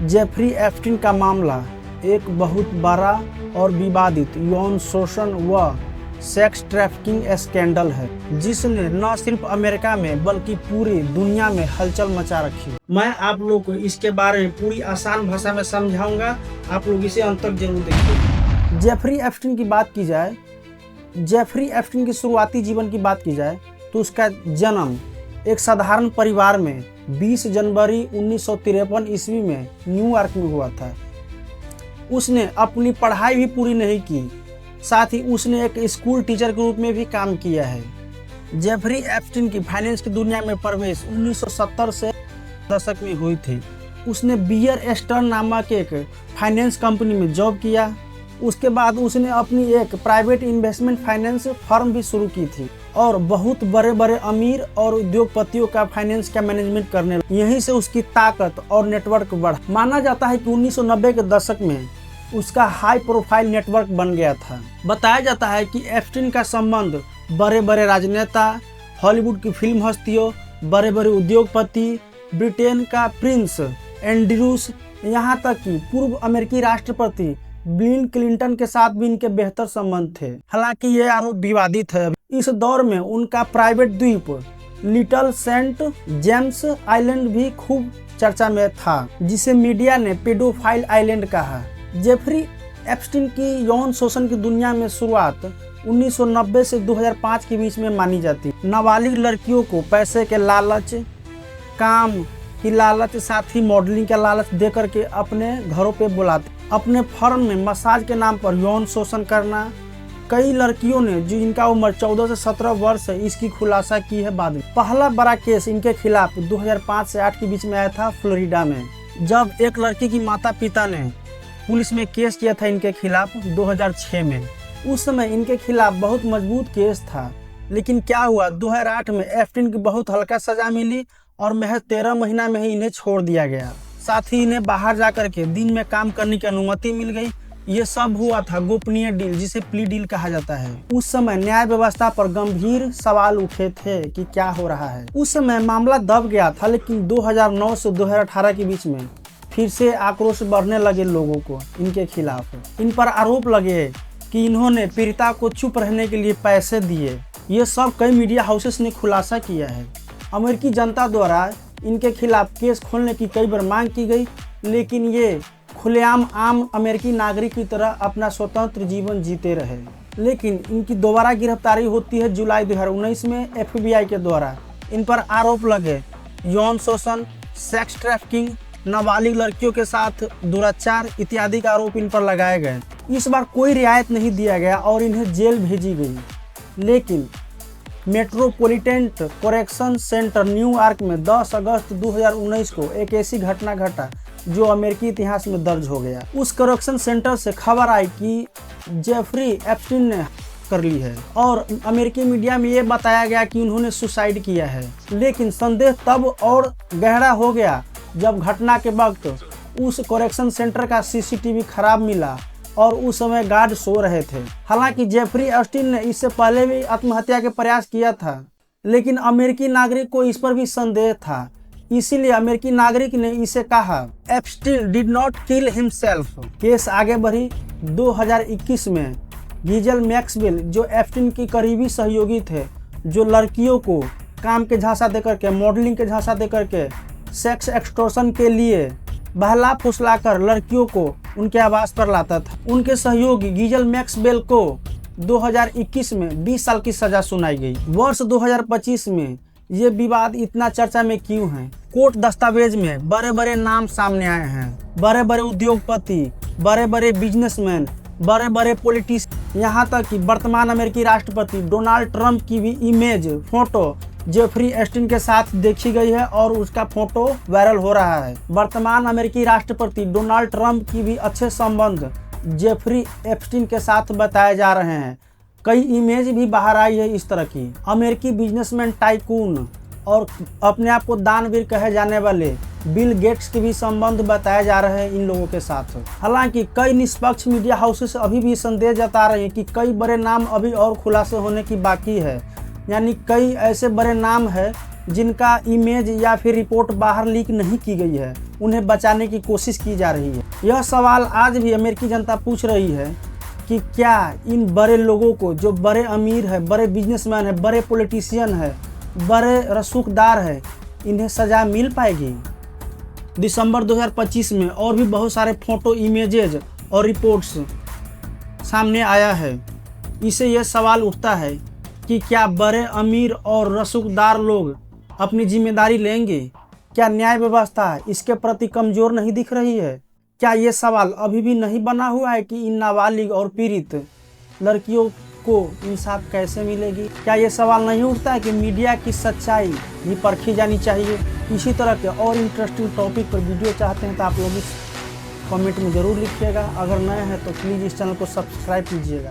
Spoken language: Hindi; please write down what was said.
जेफरी एप्स्टीन का मामला एक बहुत बड़ा और विवादित यौन शोषण व सेक्स ट्रैफिकिंग स्कैंडल है, जिसने न सिर्फ अमेरिका में बल्कि पूरी दुनिया में हलचल मचा रखी। मैं आप लोग को इसके बारे में पूरी आसान भाषा में समझाऊंगा, आप लोग इसे अंत तक जरूर देखिए। जेफरी एप्स्टीन की बात की जाए, जेफरी एप्स्टीन की शुरुआती जीवन की बात की जाए तो उसका जन्म एक साधारण परिवार में 20 जनवरी 1953 ईस्वी में न्यूयॉर्क में हुआ था। उसने अपनी पढ़ाई भी पूरी नहीं की, साथ ही उसने एक स्कूल टीचर के रूप में भी काम किया है। जेफरी एप्स्टीन की फाइनेंस की दुनिया में प्रवेश 1970 से दशक में हुई थी। उसने बियर स्टर्न नामक एक फाइनेंस कंपनी में जॉब किया। उसके बाद उसने अपनी एक प्राइवेट इन्वेस्टमेंट फाइनेंस फर्म भी शुरू की थी और बहुत बड़े बड़े अमीर और उद्योगपतियों का फाइनेंस का मैनेजमेंट करने लगा। यहीं से उसकी ताकत और नेटवर्क बढ़ा। माना जाता है कि 1990 के दशक में उसका हाई प्रोफाइल नेटवर्क बन गया था। बताया जाता है कि एप्स्टीन का संबंध बड़े बड़े राजनेता, हॉलीवुड की फिल्म हस्तियों, बड़े बड़े उद्योगपति, ब्रिटेन का प्रिंस एंड्रूस, यहाँ तक कि पूर्व अमेरिकी राष्ट्रपति बिल क्लिंटन के साथ भी इनके बेहतर संबंध थे। हालांकि ये आरोप विवादित है। इस दौर में उनका प्राइवेट द्वीप लिटिल सेंट जेम्स आइलैंड भी खूब चर्चा में था, जिसे मीडिया ने पेडोफाइल आइलैंड कहा। जेफरी एप्स्टीन की यौन शोषण की दुनिया में शुरुआत 1990 से 2005 के बीच में मानी जाती। नाबालिग लड़कियों को पैसे के लालच, काम की लालच, साथ ही मॉडलिंग का लालच देकर के अपने घरों पे बुलाते। अपने फर्म में मसाज के नाम पर यौन शोषण करना। कई लड़कियों ने जो इनका उम्र 14 से 17 वर्ष है, इसकी खुलासा की है बाद में। पहला बड़ा केस इनके खिलाफ 2005 से 8 के बीच में आया था फ्लोरिडा में, जब एक लड़की की माता पिता ने पुलिस में केस किया था इनके खिलाफ 2006 में। उस समय इनके खिलाफ बहुत मजबूत केस था, लेकिन क्या हुआ 2008 में एप्स्टीन की बहुत हल्का सजा मिली और महज 13 महीना में ही इन्हें छोड़ दिया गया। साथ ही इन्हें बाहर जाकर के दिन में काम करने की अनुमति मिल गई। ये सब हुआ था गोपनीय डील, जिसे प्ली डील कहा जाता है। उस समय न्याय व्यवस्था पर गंभीर सवाल उठे थे कि क्या हो रहा है। उस समय मामला दब गया था, लेकिन 2009 से 2018 के बीच में फिर से आक्रोश बढ़ने लगे लोगों को इनके खिलाफ। इन पर आरोप लगे कि इन्होंने पीड़िता को चुप रहने के लिए पैसे दिए। ये सब कई मीडिया हाउसेस ने खुलासा किया है। अमेरिकी जनता द्वारा इनके खिलाफ केस खोलने की कई बार मांग की गई, लेकिन ये खुलेआम आम अमेरिकी नागरिक की तरह अपना स्वतंत्र जीवन जीते रहे। लेकिन इनकी दोबारा गिरफ्तारी होती है जुलाई 2019 में FBI के द्वारा। इन पर आरोप लगे यौन शोषण, सेक्स ट्रैफिकिंग, नाबालिग लड़कियों के साथ दुराचार इत्यादि का आरोप इन पर लगाए गए। इस बार कोई रियायत नहीं दिया गया और इन्हें जेल भेजी गई। लेकिन मेट्रोपॉलिटन करेक्शन सेंटर न्यूयॉर्क में 10 अगस्त 2019 को एक ऐसी घटना घटा जो अमेरिकी इतिहास में दर्ज हो गया। उस करेक्शन सेंटर से खबर आई कि जेफरी एप्स्टीन ने कर ली है और अमेरिकी मीडिया में ये बताया गया कि उन्होंने सुसाइड किया है। लेकिन संदेह तब और गहरा हो गया जब घटना के वक्त उस करेक्शन सेंटर का CCTV खराब मिला और उस समय गार्ड सो रहे थे। हालांकि जेफरी एप्स्टीन ने इससे पहले भी आत्महत्या के प्रयास किया था, लेकिन अमेरिकी नागरिक को इस पर भी संदेह था। इसीलिए अमेरिकी नागरिक ने इसे कहा Epstein did not kill himself. Case आगे बढ़ी। 2021 में गिजेल मैक्सवेल, जो एप्स्टीन की करीबी सहयोगी थे, जो लड़कियों को काम के झांसा देकर के, मॉडलिंग के झांसा देकर के सेक्स एक्सटॉर्शन के लिए बहला फुसला कर लड़कियों को उनके आवास पर लाता था, उनके सहयोगी गिजेल मैक्सवेल को 2021 में 20 साल की सजा सुनाई गई। वर्ष 2025 में ये विवाद इतना चर्चा में क्यों है? कोर्ट दस्तावेज में बड़े बड़े नाम सामने आए हैं। बड़े बड़े उद्योगपति, बड़े बड़े बिजनेसमैन, बड़े बड़े पॉलिटिशियन, यहाँ तक कि वर्तमान अमेरिकी राष्ट्रपति डोनाल्ड ट्रंप की भी इमेज, फोटो जेफरी एप्स्टीन के साथ देखी गई है और उसका फोटो वायरल हो रहा है। वर्तमान अमेरिकी राष्ट्रपति डोनाल्ड ट्रंप की भी अच्छे संबंध जेफरी एप्स्टीन के साथ बताए जा रहे हैं। कई इमेज भी बाहर आई है इस तरह की। अमेरिकी बिजनेसमैन, टाइकून और अपने आप को दानवीर कहे जाने वाले बिल गेट्स के भी संबंध बताए जा रहे हैं इन लोगों के साथ। हालांकि कई निष्पक्ष मीडिया हाउसेस अभी भी संदेह जता रहे हैं कि कई बड़े नाम अभी और खुलासे होने की बाकी है। यानी कई ऐसे बड़े नाम है जिनका इमेज या फिर रिपोर्ट बाहर लीक नहीं की गई है, उन्हें बचाने की कोशिश की जा रही है। यह सवाल आज भी अमेरिकी जनता पूछ रही है कि क्या इन बड़े लोगों को, जो बड़े अमीर है, बड़े बिजनेसमैन है, बड़े पॉलिटिशियन है, बड़े रसूखदार है, इन्हें सजा मिल पाएगी। दिसंबर 2025 में और भी बहुत सारे फोटो, इमेजेज और रिपोर्ट्स सामने आया है। इससे यह सवाल उठता है कि क्या बड़े अमीर और रसूखदार लोग अपनी जिम्मेदारी लेंगे? क्या न्याय व्यवस्था इसके प्रति कमजोर नहीं दिख रही है? क्या ये सवाल अभी भी नहीं बना हुआ है कि इन नाबालिग और पीड़ित लड़कियों को इंसाफ कैसे मिलेगी? क्या ये सवाल नहीं उठता है कि मीडिया की सच्चाई भी परखी जानी चाहिए? इसी तरह के और इंटरेस्टिंग टॉपिक पर वीडियो चाहते हैं तो आप लोग इस कमेंट में ज़रूर लिखिएगा। अगर नए हैं तो प्लीज़ इस चैनल को सब्सक्राइब कीजिएगा।